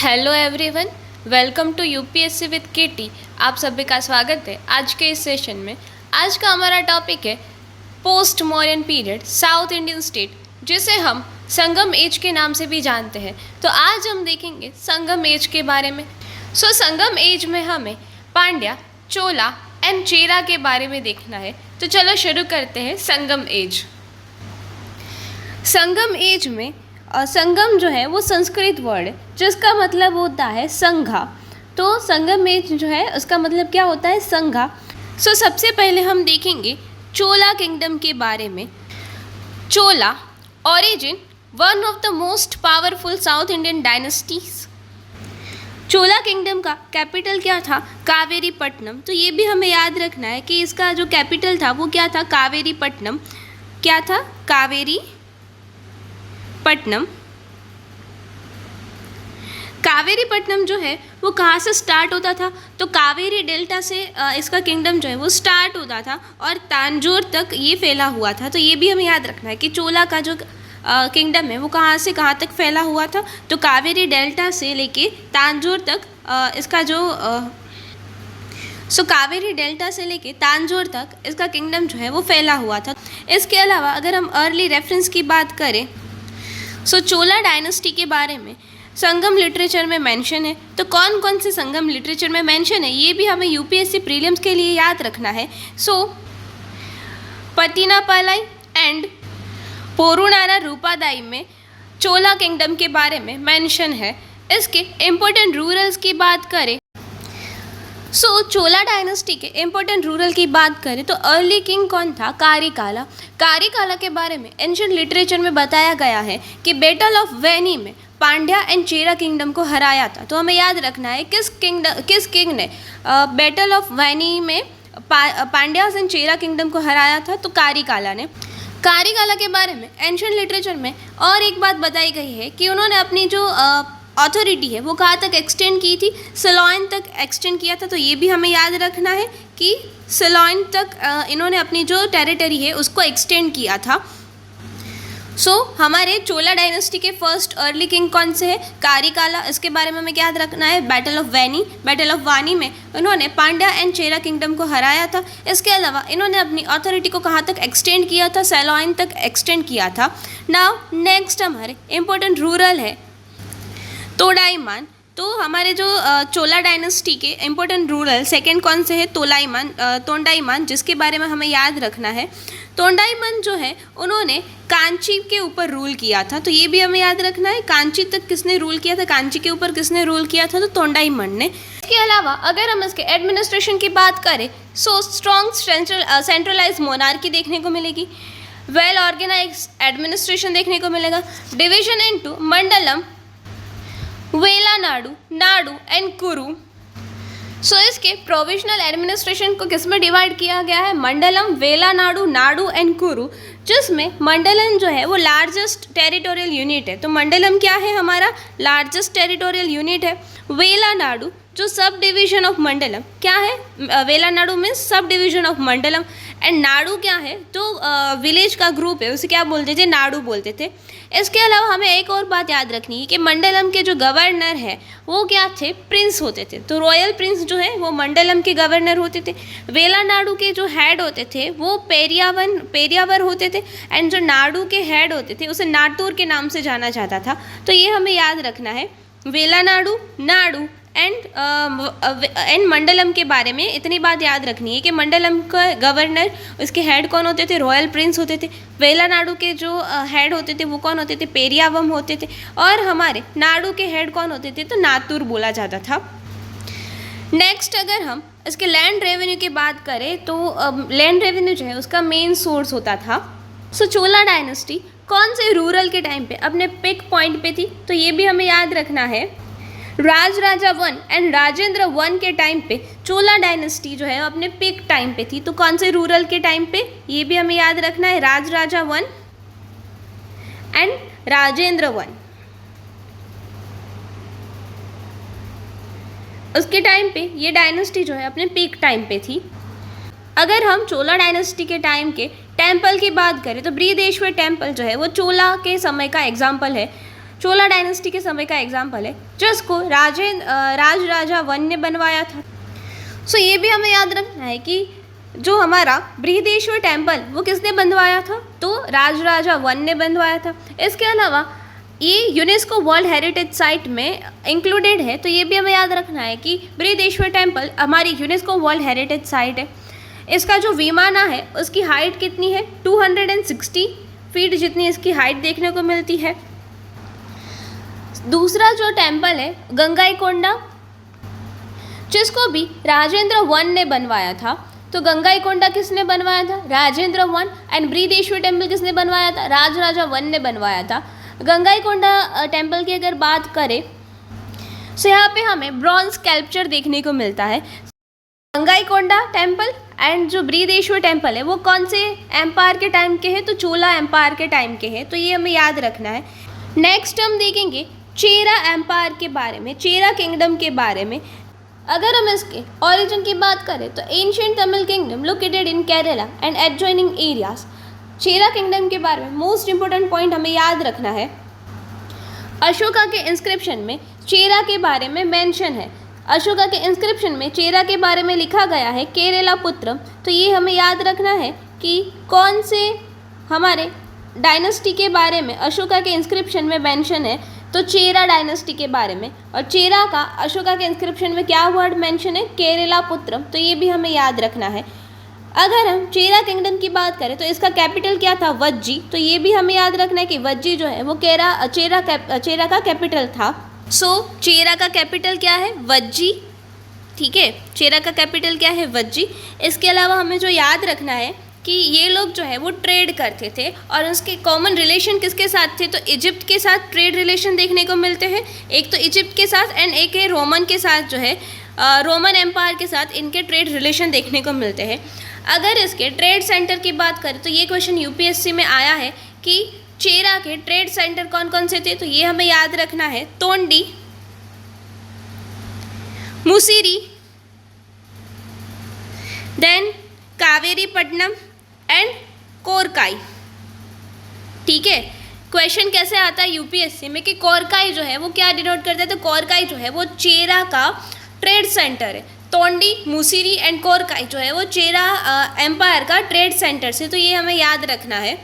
Hello everyone, welcome to UPSC with KT. आप सभी का स्वागत है आज के इस सेशन में। आज का हमारा टॉपिक है post modern period south Indian state, जिसे हम संगम एज के नाम से भी जानते हैं। तो आज हम देखेंगे संगम एज के बारे में। संगम एज में हमें पांड्या, चोला एंड चेरा के बारे में देखना है। तो चलो शुरू करते हैं संगम एज। संगम एज में संगम जो है वो संस्कृत वर्ड है जिसका मतलब होता है संघा। तो संगम एज जो है उसका मतलब क्या होता है, संघा। सबसे पहले हम देखेंगे चोला किंगडम के बारे में। Chola origin one of the most powerful south Indian dynasties. Chola kingdom का कैपिटल क्या था, कावेरीपट्टनम। तो ये भी हमें याद रखना है कि इसका जो कैपिटल था वो क्या था, कावेरीपट्टनम। क्या था, कावेरीपट्टनम। कावेरीपट्टनम जो है वो कहाँ से स्टार्ट होता था, तो कावेरी डेल्टा से इसका किंगडम जो है वो स्टार्ट होता था और तांजोर तक ये फैला हुआ था। तो ये भी हमें याद रखना है कि चोला का जो किंगडम है वो कहाँ से कहाँ तक फैला हुआ था, तो कावेरी डेल्टा से लेके तांजोर तक इसका जो कावेरी डेल्टा से लेके तांजोर तक इसका किंगडम जो है वो फैला हुआ था। इसके अलावा अगर हम अर्ली रेफरेंस की बात करें, चोला डायनेस्टी के बारे में संगम लिटरेचर में मेंशन है। तो कौन कौन से संगम लिटरेचर में मेंशन है ये भी हमें यूपीएससी प्रीलिम्स के लिए याद रखना है। पतिनापालाई एंड पोरुनारा रूपादाई में चोला किंगडम के बारे में मेंशन है। इसके इम्पोर्टेंट रूरल्स की बात करें, चोला डायनेस्टी के इम्पोर्टेंट रूरल की बात करें तो अर्ली किंग कौन था, कारिकाला। कारिकाला के बारे में एंशिएंट लिटरेचर में बताया गया है कि बैटल ऑफ वैनी में पांड्या एंड चेरा किंगडम को हराया था। तो हमें याद रखना है किस किंग ने बैटल ऑफ वैनी में पांड्यास एंड चेरा किंगडम को हराया था, तो कारिकाला ने। कारिकाला के बारे में एंशिएंट लिटरेचर में और एक बात बताई गई है कि उन्होंने अपनी जो अथॉरिटी है वो कहाँ तक एक्सटेंड की थी, सिलोन तक एक्सटेंड किया था। तो ये भी हमें याद रखना है कि सिलोन तक इन्होंने अपनी जो टेरिटरी है उसको एक्सटेंड किया था। हमारे चोला डायनेस्टी के फर्स्ट अर्ली किंग कौन से है, कारिकाला। इसके बारे में हमें क्या याद रखना है, बैटल ऑफ वानी में उन्होंने पांड्या एंड चेरा किंगडम को हराया था। इसके अलावा इन्होंने अपनी अथॉरिटी को कहाँ तक एक्सटेंड किया था, सेलोइन तक एक्सटेंड किया था। नाउ नेक्स्ट हमारे इम्पोर्टेंट रूरल है तोडाईमान। तो हमारे जो चोला डायनेस्टी के इम्पोर्टेंट रूरल सेकंड कौन से है, तोंडाईमान, जिसके बारे में हमें याद रखना है। तोंडाईमान जो है उन्होंने कांची के ऊपर रूल किया था। तो ये भी हमें याद रखना है, कांची तक किसने रूल किया था, कांची के ऊपर किसने रूल किया था, तो तोंडाईमान ने। इसके अलावा अगर हम इसके एडमिनिस्ट्रेशन की बात करें, स्ट्रॉन्ग सेंट्रलाइज मोनार्की देखने को मिलेगी, वेल ऑर्गेनाइज एडमिनिस्ट्रेशन देखने को मिलेगा, division into Mandalam, वेलानाडु, Nadu and कुरु। इसके प्रोविजनल एडमिनिस्ट्रेशन को किस में डिवाइड किया गया है, मंडलम, वेलानाडु, नाडु एंड कुरु, जिसमें मंडलम जो है वो लार्जेस्ट टेरिटोरियल यूनिट है। तो मंडलम क्या है, हमारा लार्जेस्ट टेरिटोरियल यूनिट है। वेलानाडु जो सब डिवीजन ऑफ मंडलम क्या है, वेलानाडु में sub division of Mandalam. And Nadu क्या है, जो विलेज का ग्रुप है उसे क्या बोलते थे, नाडु बोलते थे। इसके अलावा हमें एक और बात याद रखनी है कि मंडलम के जो गवर्नर है वो क्या थे, प्रिंस होते थे। तो रॉयल प्रिंस जो है वो मंडलम के गवर्नर होते थे। वेलानाडु के जो हेड होते थे वो पेरियावर होते थे। एंड जो नाडु के हेड होते थे उसे नाटूर के नाम से जाना जाता था। तो ये हमें याद रखना है, वेलानाडु, नाडु एंड मंडलम के बारे में इतनी बात याद रखनी है कि मंडलम का गवर्नर, उसके हेड कौन होते थे, रॉयल प्रिंस होते थे। वेलानाडु के जो हेड होते थे वो कौन होते थे, पेरियावम होते थे। और हमारे नाडु के हेड कौन होते थे, तो नातूर बोला जाता था। नेक्स्ट अगर हम इसके लैंड रेवेन्यू की बात करें तो लैंड रेवेन्यू जो है उसका मेन सोर्स होता था। चोला डायनेस्टी कौन से रूरल के टाइम पे अपने पिक पॉइंट पे थी, तो ये भी हमें याद रखना है। राजराजा 1 एंड राजेंद्र 1 के टाइम पे चोला डायनेस्टी जो है अपने पिक टाइम पे थी। तो कौन से रूरल के टाइम पे, ये भी हमें याद रखना है, राजराजा 1 एंड राजेंद्र 1 उसके टाइम पे ये डायनेस्टी जो है अपने पीक टाइम पे थी। अगर हम चोला डायनेस्टी के टाइम के टेम्पल की बात करें तो बृहदेश्वर टेम्पल जो है वो चोला के समय का एग्जाम्पल है। चोला डायनेस्टी के समय का एग्जाम्पल है, जिसको राजा वन ने बनवाया था। सो ये भी हमें याद रखना है कि जो हमारा बृहदेश्वर टेम्पल वो किसने बनवाया था, तो राजा वन ने बनवाया था। इसके अलावा ये यूनेस्को वर्ल्ड हेरिटेज साइट में इंक्लूडेड है, तो ये भी हमें याद रखना है कि बृहदेश्वर टेम्पल हमारी यूनेस्को वर्ल्ड हेरिटेज साइट है। इसका जो विमाना है उसकी हाइट कितनी है, 260 फीट जितनी इसकी हाइट देखने को मिलती है। दूसरा जो टेम्पल है गंगाईकोंडा, जिसको भी राजेंद्र वन ने बनवाया था। तो गंगाईकोंडा किसने बनवाया था, Rajendra one. And Brihadeshwara temple किसने बनवाया था, राजा वन ने बनवाया था। गंगाईकोंडा टेम्पल की अगर बात करें तो यहाँ पे हमें ब्रॉन्ज स्कल्पचर देखने को मिलता है। गंगाईकोंडा टेम्पल एंड जो बृहदेश्वर टेम्पल है वो कौन से एम्पायर के टाइम के हैं, तो चोला एम्पायर के टाइम के हैं, तो ये हमें याद रखना है। नेक्स्ट हम देखेंगे चेरा एम्पायर के बारे में, चेरा किंगडम के बारे में। अगर हम इसके ओरिजिन की बात करें तो ancient Tamil kingdom located in Kerala and adjoining areas. Chera kingdom के बारे में मोस्ट इंपॉर्टेंट पॉइंट हमें याद रखना है, अशोका के इंस्क्रिप्शन में चेरा के बारे में मेंशन है। अशोका के इंस्क्रिप्शन में चेरा के बारे में लिखा गया है केरला पुत्रम। तो ये हमें याद रखना है कि कौन से हमारे डायनेस्टी के बारे में अशोका के इंस्क्रिप्शन में मेंशन है, तो चेरा डायनेस्टी के बारे में। और चेरा का अशोका के इंस्क्रिप्शन में क्या वर्ड मेंशन है, केरला पुत्रम, तो ये भी हमें याद रखना है। अगर हम चेरा किंगडम की बात करें तो इसका कैपिटल क्या था, वज्जी, तो ये भी हमें याद रखना है कि वज्जी जो है वो चेरा का कैपिटल था। सो चेरा का कैपिटल क्या है, वज्जी, ठीक है, चेरा का कैपिटल क्या है, वज्जी। इसके अलावा हमें जो याद रखना है कि ये लोग जो है वो ट्रेड करते थे और उसके कॉमन रिलेशन किसके साथ थे, तो इजिप्ट के साथ ट्रेड रिलेशन देखने को मिलते हैं। एक तो इजिप्ट के साथ एंड एक है रोमन के साथ, जो है रोमन एम्पायर के साथ इनके ट्रेड रिलेशन देखने को मिलते हैं। अगर इसके ट्रेड सेंटर की बात करें तो ये क्वेश्चन यूपीएससी में आया है कि चेरा के ट्रेड सेंटर कौन कौन से थे, तो ये हमें याद रखना है, तोंडी, मुसीरी, देन कावेरीपट्टनम एंड कोरकाई। ठीक है, क्वेश्चन कैसे आता है यूपीएससी में कि कोरकाई जो है वो क्या डिनोट करता है, तो कोरकाई जो है वो चेरा का ट्रेड सेंटर है। तोंडी, मुसीरी एंड कोरकाई जो है वो चेरा एम्पायर का ट्रेड सेंटर से, तो ये हमें याद रखना है।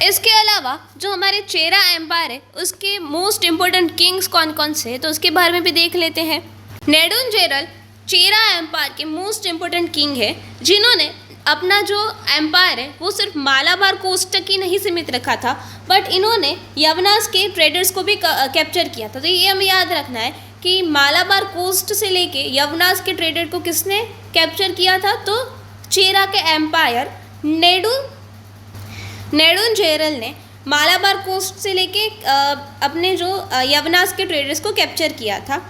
इसके अलावा जो हमारे चेरा एम्पायर है उसके मोस्ट इम्पोर्टेंट किंग्स कौन कौन से हैं, तो उसके बारे में भी देख लेते हैं। नेडुंजेरल चेरा एम्पायर के मोस्ट इम्पोर्टेंट किंग है, जिन्होंने अपना जो एम्पायर है वो सिर्फ मालाबार कोस्ट तक ही नहीं सीमित रखा था, बट इन्होंने यवनास के ट्रेडर्स को भी कैप्चर किया था। तो ये हमें याद रखना है कि मालाबार कोस्ट से लेके यवनास के ट्रेडर को किसने कैप्चर किया था, तो चेरा के एम्पायर नेडुंजेरल ने मालाबार कोस्ट से लेके अपने जो यवनास के ट्रेडर्स को कैप्चर किया था।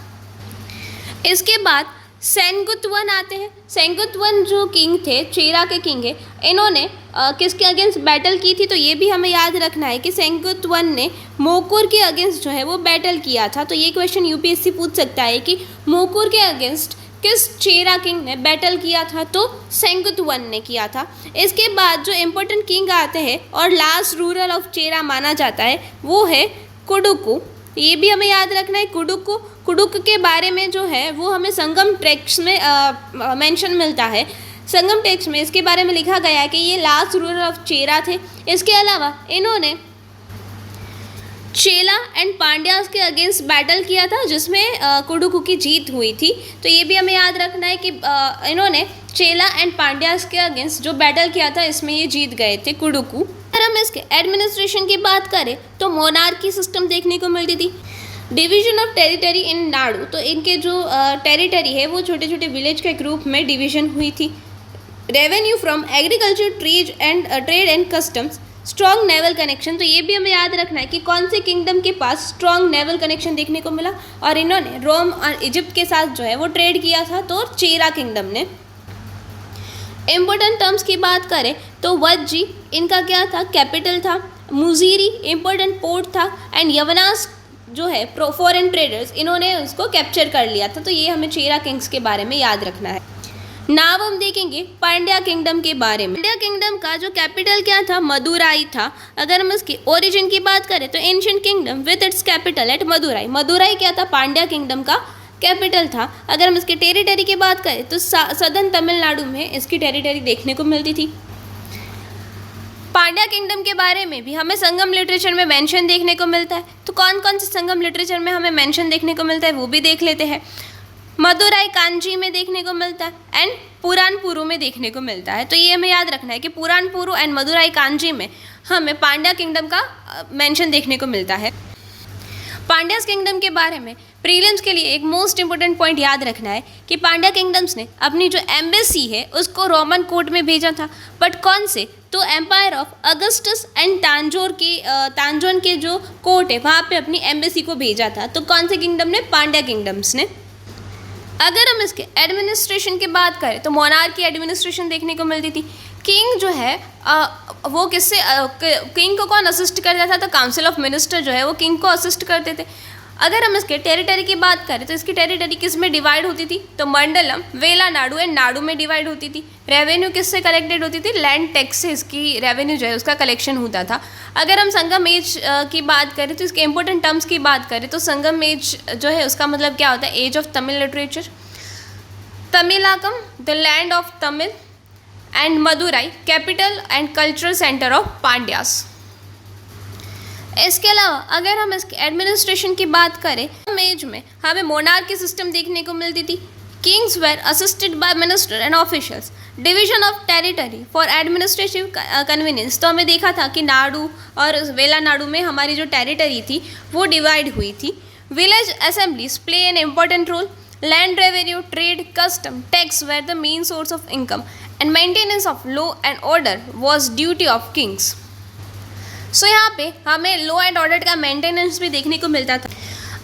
इसके बाद सेनगुतवन आते हैं। सेनगुतवन जो किंग थे, चेरा के किंग है, इन्होंने किसके अगेंस्ट बैटल की थी, तो ये भी हमें याद रखना है कि सेनगुतवन ने मोकुर के अगेंस्ट जो है वो बैटल किया था। तो ये क्वेश्चन यूपीएससी पूछ सकता है कि मोकुर के अगेंस्ट किस चेरा किंग ने बैटल किया था, तो सेनगुतवन ने किया था। इसके बाद जो इम्पोर्टेंट किंग आते हैं और लास्ट रूलर ऑफ चेरा माना जाता है वो है कुडुकू। ये भी हमें याद रखना है, कुडुक के बारे में जो है वो हमें संगम टेक्स्ट में मेंशन मिलता है। संगम टेक्स्ट में इसके बारे में लिखा गया है कि ये लास्ट रूलर ऑफ चेरा थे। इसके अलावा इन्होंने चेला एंड पांड्यास के अगेंस्ट बैटल किया था, जिसमें कुडुकू की जीत हुई थी। तो ये भी हमें याद रखना है कि इन्होंने चेला एंड पांड्यास के अगेंस्ट जो बैटल किया था इसमें ये जीत गए थे कुडुकू। अगर हम इसके एडमिनिस्ट्रेशन की बात करें तो मोनार्की सिस्टम देखने को मिलती थी। Division of territory in Nadu, तो इनके जो टेरिटरी है वो छोटे छोटे विलेज के ग्रुप में डिवीजन हुई थी। Revenue from agriculture, trade and customs, strong naval connection, तो ये भी हमें याद रखना है कि कौन से किंगडम के पास स्ट्रॉन्ग नेवल कनेक्शन देखने को मिला, और इन्होंने रोम और इजिप्ट के साथ जो है वो ट्रेड किया था, तो चेरा किंगडम ने। इम्पोर्टेंट टर्म्स की बात करें तो वज्जी इनका क्या था, कैपिटल था। मुजीरी इम्पोर्टेंट पोर्ट था, एंड यवनास जो है फॉरेन ट्रेडर्स, इन्होंने उसको कैप्चर कर लिया था। तो ये हमें चेरा किंग्स के बारे में याद रखना है। नाउ हम देखेंगे पांड्या किंगडम के बारे में। पांड्या किंगडम का जो कैपिटल क्या था, मदुराई था। अगर हम इसकी ओरिजिन की बात करें तो ancient kingdom with its capital eight Madurai. Madurai क्या था, पांड्या किंगडम का कैपिटल था। अगर हम इसके टेरिटरी की बात करें तो सदर्न तमिलनाडु में इसकी टेरिटरी देखने को मिलती थी। पांड्या किंगडम के बारे में भी हमें संगम लिटरेचर में मेंशन देखने को मिलता है। तो कौन कौन से संगम लिटरेचर में हमें मेंशन देखने को मिलता है वो भी देख लेते हैं। मदुराई कांची में देखने को मिलता है एंड पुरानपुरु में देखने को मिलता है। तो ये हमें याद रखना है कि पुरानपुरु एंड मदुराई कांची में हमें पांड्या किंगडम का मेंशन देखने को मिलता है। पांड्यास किंगडम के बारे में प्रीलिम्स के लिए एक मोस्ट इंपॉर्टेंट पॉइंट याद रखना है कि पांड्या किंगडम्स ने अपनी जो एम्बेसी है उसको रोमन कोर्ट में भेजा था। बट कौन से, तो एम्पायर ऑफ अगस्टस एंड तांजोन के जो कोर्ट है वहाँ पे अपनी एम्बेसी को भेजा था। तो कौन से किंगडम ने, पांड्या किंगडम्स ने। अगर हम इसके एडमिनिस्ट्रेशन की बात करें तो मोनार्की एडमिनिस्ट्रेशन देखने को मिलती थी। किंग जो है वो किससे, किंग को कौन असिस्ट करता था, तो काउंसिल ऑफ मिनिस्टर जो है वो किंग को असिस्ट करते थे। अगर हम इसके टेरिटरी की बात करें तो इसकी टेरिटरी किस में डिवाइड होती थी, तो मंडलम, वेलानाडु एंड नाडु में डिवाइड होती थी। रेवेन्यू किससे कलेक्टेड होती थी, लैंड टैक्स से इसकी रेवेन्यू जो है उसका कलेक्शन होता था। अगर हम संगम एज की बात करें तो इसके इंपॉर्टेंट टर्म्स की बात करें तो संगम एज जो है उसका मतलब क्या होता है, age of Tamil literature. Tamilakam, the land of Tamil, and Madurai, capital and cultural centre of Pandyas. इसके अलावा अगर हम इसके एडमिनिस्ट्रेशन की बात करें, एज में हमें मोनार्की सिस्टम देखने को मिलती थी। Kings were assisted by minister and officials. Division of territory for administrative convenience, तो हमें देखा था कि नाडु और वेलानाडु में हमारी जो टेरिटरी थी वो डिवाइड हुई थी। Village assemblies play an important role. Land revenue, trade, custom, tax were the main source of income and maintenance of law and order was duty of kings. So यहाँ पे हमें लॉ एंड ऑर्डर का maintenance भी देखने को मिलता था।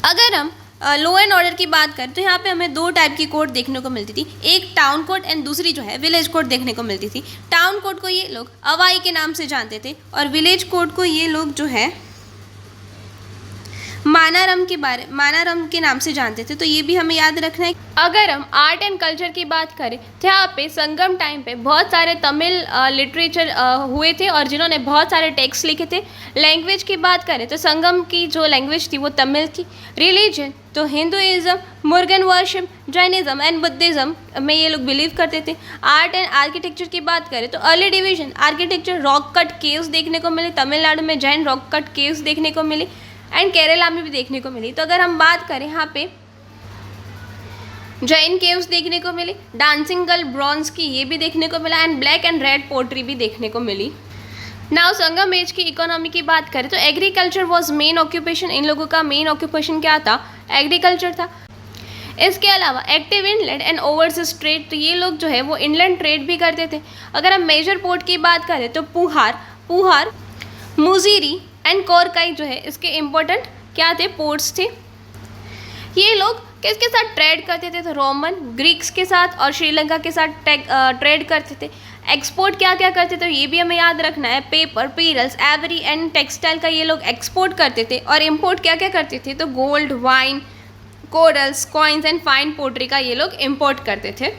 अगर हम लॉ एंड ऑर्डर की बात करें तो यहाँ पे हमें दो टाइप की कोर्ट देखने को मिलती थी, एक टाउन कोर्ट एंड दूसरी जो है विलेज कोर्ट देखने को मिलती थी। टाउन कोर्ट को ये लोग अवाई के नाम से जानते थे और विलेज कोर्ट को ये लोग जो है मानारम के नाम से जानते थे। तो ये भी हमें याद रखना है। अगर हम आर्ट एंड कल्चर की बात करें तो यहाँ पे संगम टाइम पे बहुत सारे तमिल लिटरेचर हुए थे और जिन्होंने बहुत सारे टेक्स्ट लिखे थे। लैंग्वेज की बात करें तो संगम की जो लैंग्वेज थी वो तमिल थी। रिलीजन तो Hinduism, Murugan worship, Jainism and Buddhism में ये लोग बिलीव करते थे। आर्ट एंड आर्किटेक्चर की बात करें तो early division architecture, rock cut caves देखने को मिले। तमिलनाडु में जैन रॉक कट केव्स देखने को मिले एंड केरला में भी देखने को मिली। तो अगर हम बात करें यहाँ पे जैन केव्स देखने को मिली, डांसिंग गर्ल ब्रॉन्ज की ये भी देखने को मिला and black and red pottery भी देखने को मिली। नाउ संगम एज की इकोनॉमी की बात करें तो एग्रीकल्चर वॉज मेन ऑक्यूपेशन। इन लोगों का मेन ऑक्यूपेशन क्या था, एग्रीकल्चर था। इसके अलावा active inland and overseas trade, तो ये लोग जो है वो इनलैंड ट्रेड भी करते थे। अगर हम मेजर पोर्ट की बात करें तो पुहार, मुजीरी एंड कोरकाई जो है इसके इम्पोर्टेंट क्या थे, पोर्ट्स थे। ये लोग किसके साथ ट्रेड करते थे, तो रोमन, ग्रीक्स के साथ और श्रीलंका के साथ ट्रेड करते थे। एक्सपोर्ट क्या क्या करते थे ये भी हमें याद रखना है, पेपर, पीरल्स, एवरी एंड टेक्सटाइल का ये लोग एक्सपोर्ट करते थे। और इम्पोर्ट क्या क्या करते थे, तो gold, wine, corals, coins and fine pottery का ये लोग इम्पोर्ट करते थे।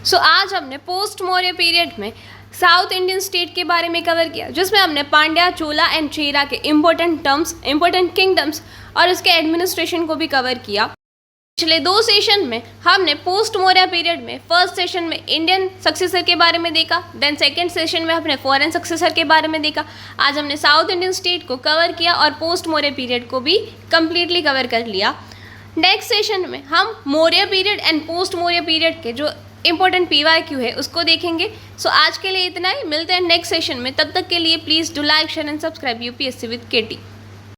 सो आज हमने पोस्ट मौर्य पीरियड में साउथ इंडियन स्टेट के बारे में कवर किया, जिसमें हमने पांड्या, चोला एंड चेरा के इम्पोर्टेंट टर्म्स, इम्पोर्टेंट किंगडम्स और इसके एडमिनिस्ट्रेशन को भी कवर किया। पिछले 2 सेशन में हमने पोस्ट मौर्य पीरियड में फर्स्ट सेशन में इंडियन सक्सेसर के बारे में देखा, देन सेकंड सेशन में हमने फॉरेन सक्सेसर के बारे में देखा। आज हमने साउथ इंडियन स्टेट को कवर किया और पोस्ट मौर्य पीरियड को भी कम्प्लीटली कवर कर लिया। नेक्स्ट सेशन में हम Maurya period and post Maurya period के जो इंपॉर्टेंट PYQ है उसको देखेंगे। सो आज के लिए इतना ही, मिलते हैं नेक्स्ट सेशन में। तब तक के लिए please do like, share and subscribe UPSC with KT।